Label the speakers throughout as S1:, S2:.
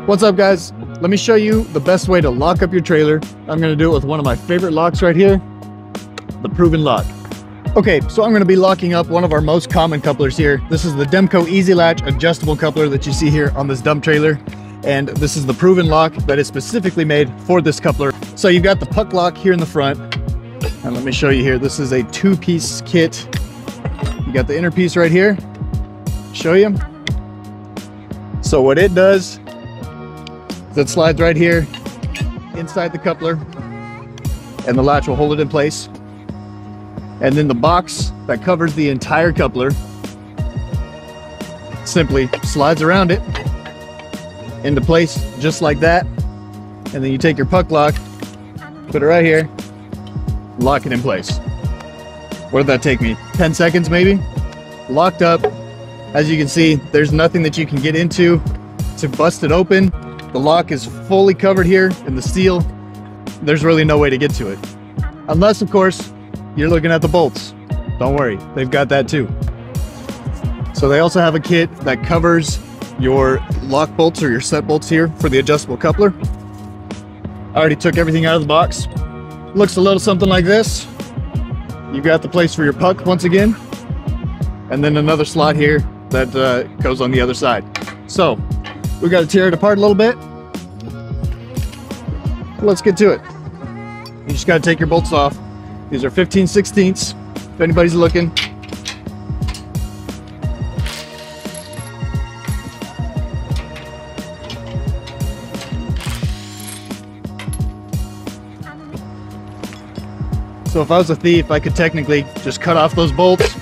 S1: What's up, guys? Let me show you the best way to lock up your trailer. I'm gonna do it with one of my favorite locks right here, the Proven Lock. Okay, so I'm gonna be locking up one of our most common couplers here. This is the Demco Easy Latch adjustable coupler that you see here on this dump trailer. And this is the Proven Lock that is specifically made for this coupler. So you've got the puck lock here in the front. And let me show you here. This is a two-piece kit. You got the inner piece right here. Show you. So what it does is it slides right here inside the coupler, and the latch will hold it in place. And then the box that covers the entire coupler simply slides around it into place just like that. And then you take your puck lock, put it right here, lock it in place. What did that take me? 10 seconds maybe? Locked up. As you can see, there's nothing that you can get into to bust it open. The lock is fully covered here in the steel. There's really no way to get to it. Unless, of course, you're looking at the bolts. Don't worry, they've got that too. So they also have a kit that covers your lock bolts or your set bolts here for the adjustable coupler. I already took everything out of the box. Looks a little something like this. You've got the place for your puck once again, and then another slot here that goes on the other side. So we got to tear it apart a little bit. Let's get to it. You just got to take your bolts off. These are 15/16 if anybody's looking. So if I was a thief, I could technically just cut off those bolts,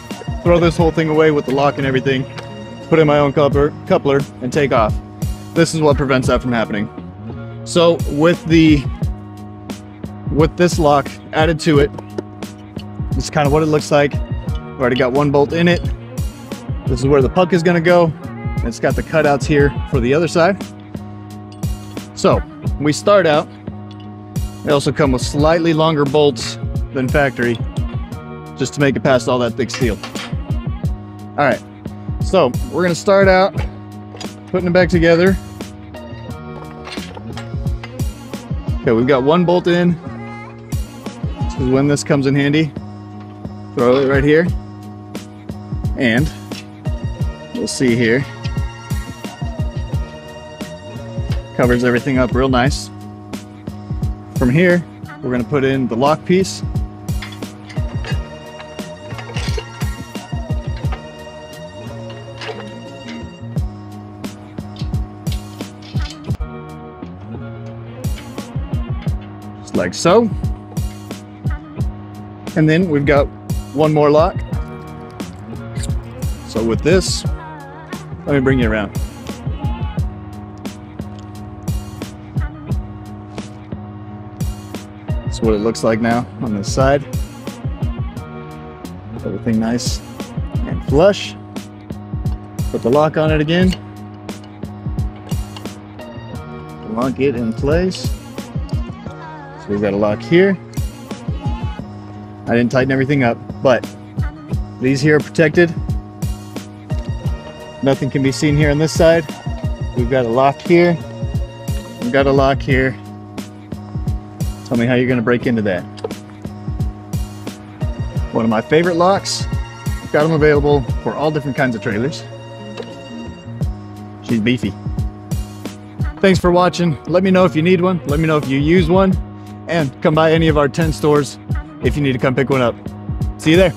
S1: throw this whole thing away with the lock and everything, put in my own coupler, and take off. This is what prevents that from happening. So with this lock added to it, this is kind of what it looks like. I've already got one bolt in it. This is where the puck is going to go. And it's got the cutouts here for the other side. So we start out. They also come with slightly longer bolts than factory, just to make it past all that thick steel. All right, so we're gonna start out putting it back together. Okay, we've got one bolt in. This is when this comes in handy. Throw it right here, and we'll see here. Covers everything up real nice. From here, we're gonna put in the lock piece. Like so. And then we've got one more lock. So with this, let me bring you around. That's what it looks like now on this side. Everything nice and flush. Put the lock on it again. Lock it in place. So we've got a lock here. I didn't tighten everything up, but these here are protected. Nothing can be seen here on this side. We've got a lock here. We've got a lock here. Tell me how you're gonna break into that. One of my favorite locks. Got them available for all different kinds of trailers. She's beefy. Thanks for watching. Let me know if you need one. Let me know if you use one. And come by any of our 10 stores if you need to come pick one up. See you there.